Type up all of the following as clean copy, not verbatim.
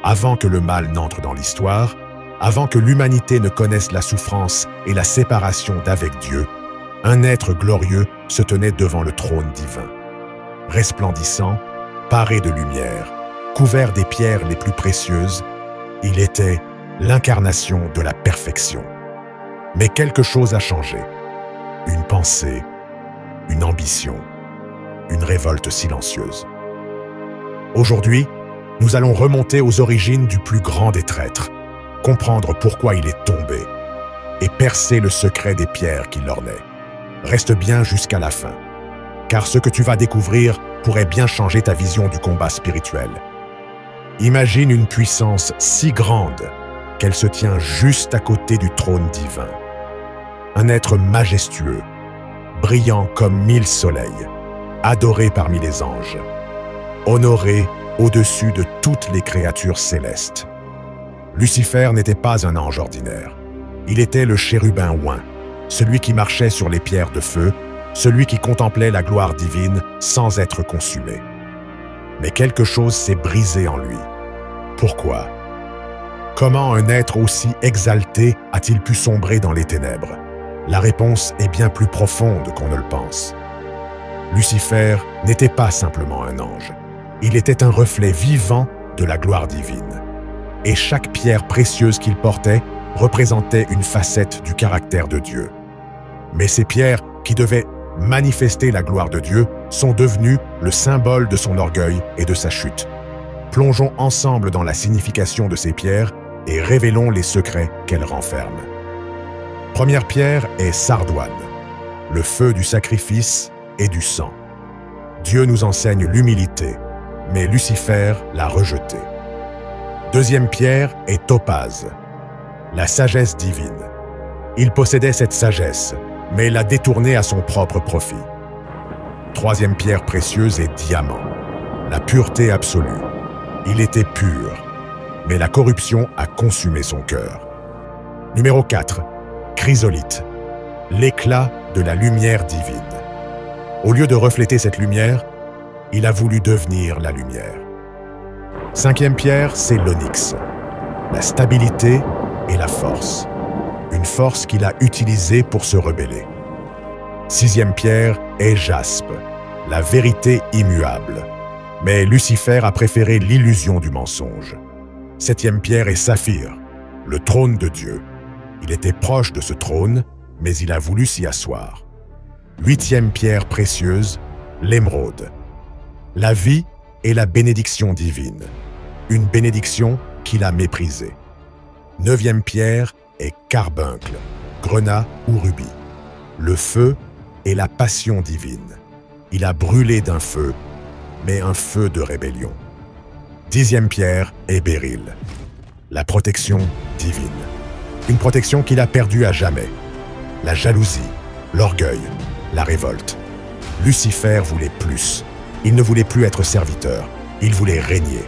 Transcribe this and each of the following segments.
Avant que le mal n'entre dans l'histoire, avant que l'humanité ne connaisse la souffrance et la séparation d'avec Dieu, un être glorieux se tenait devant le trône divin. Resplendissant, paré de lumière, couvert des pierres les plus précieuses, il était l'incarnation de la perfection. Mais quelque chose a changé. Une pensée, une ambition, une révolte silencieuse. Aujourd'hui, nous allons remonter aux origines du plus grand des traîtres, comprendre pourquoi il est tombé et percer le secret des pierres qui l'ornaient. Reste bien jusqu'à la fin, car ce que tu vas découvrir pourrait bien changer ta vision du combat spirituel. Imagine une puissance si grande qu'elle se tient juste à côté du trône divin. Un être majestueux, brillant comme 1000 soleils, adoré parmi les anges, honoré au-dessus de toutes les créatures célestes. Lucifer n'était pas un ange ordinaire. Il était le chérubin oint, celui qui marchait sur les pierres de feu, celui qui contemplait la gloire divine sans être consumé. Mais quelque chose s'est brisé en lui. Pourquoi? Comment un être aussi exalté a-t-il pu sombrer dans les ténèbres? La réponse est bien plus profonde qu'on ne le pense. Lucifer n'était pas simplement un ange. Il était un reflet vivant de la gloire divine. Et chaque pierre précieuse qu'il portait représentait une facette du caractère de Dieu. Mais ces pierres, qui devaient manifester la gloire de Dieu, sont devenues le symbole de son orgueil et de sa chute. Plongeons ensemble dans la signification de ces pierres et révélons les secrets qu'elles renferment. Première pierre est sardoine, le feu du sacrifice et du sang. Dieu nous enseigne l'humilité, mais Lucifer l'a rejetée. Deuxième pierre est topaze, la sagesse divine. Il possédait cette sagesse, mais l'a détournée à son propre profit. Troisième pierre précieuse est diamant, la pureté absolue. Il était pur, mais la corruption a consumé son cœur. Numéro 4, chrysolite, l'éclat de la lumière divine. Au lieu de refléter cette lumière, il a voulu devenir la lumière. Cinquième pierre, c'est l'onyx, la stabilité et la force. Une force qu'il a utilisée pour se rebeller. Sixième pierre est jaspe, la vérité immuable. Mais Lucifer a préféré l'illusion du mensonge. Septième pierre est saphir, le trône de Dieu. Il était proche de ce trône, mais il a voulu s'y asseoir. Huitième pierre précieuse, l'émeraude. La vie et la bénédiction divine. Une bénédiction qu'il a méprisée. Neuvième pierre est carbuncle, grenat ou rubis. Le feu et la passion divine. Il a brûlé d'un feu, mais un feu de rébellion. Dixième pierre est béryl, la protection divine. Une protection qu'il a perdue à jamais. La jalousie, l'orgueil, la révolte. Lucifer voulait plus. Il ne voulait plus être serviteur, il voulait régner.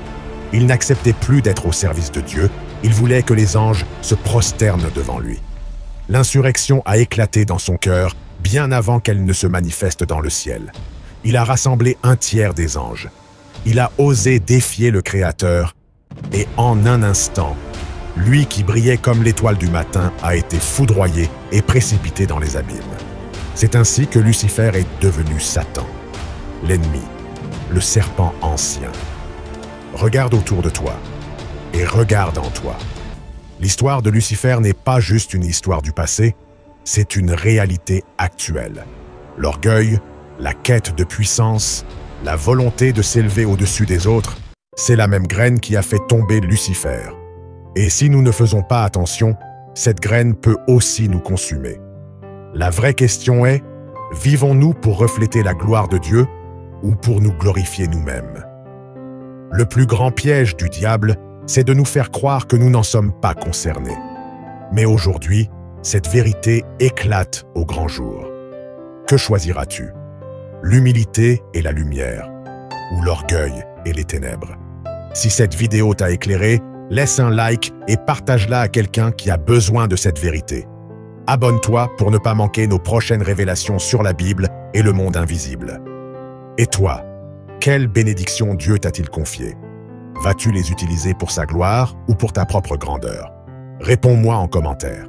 Il n'acceptait plus d'être au service de Dieu, il voulait que les anges se prosternent devant lui. L'insurrection a éclaté dans son cœur bien avant qu'elle ne se manifeste dans le ciel. Il a rassemblé un tiers des anges. Il a osé défier le Créateur et en un instant, lui qui brillait comme l'étoile du matin a été foudroyé et précipité dans les abîmes. C'est ainsi que Lucifer est devenu Satan, l'ennemi, le serpent ancien. Regarde autour de toi et regarde en toi. L'histoire de Lucifer n'est pas juste une histoire du passé, c'est une réalité actuelle. L'orgueil, la quête de puissance, la volonté de s'élever au-dessus des autres, c'est la même graine qui a fait tomber Lucifer. Et si nous ne faisons pas attention, cette graine peut aussi nous consumer. La vraie question est, vivons-nous pour refléter la gloire de Dieu ou pour nous glorifier nous-mêmes? Le plus grand piège du diable, c'est de nous faire croire que nous n'en sommes pas concernés. Mais aujourd'hui, cette vérité éclate au grand jour. Que choisiras-tu? L'humilité et la lumière, ou l'orgueil et les ténèbres? Si cette vidéo t'a éclairé, laisse un like et partage-la à quelqu'un qui a besoin de cette vérité. Abonne-toi pour ne pas manquer nos prochaines révélations sur la Bible et le monde invisible. Et toi, quelle bénédiction Dieu t'a-t-il confiée? Vas-tu les utiliser pour sa gloire ou pour ta propre grandeur? Réponds-moi en commentaire.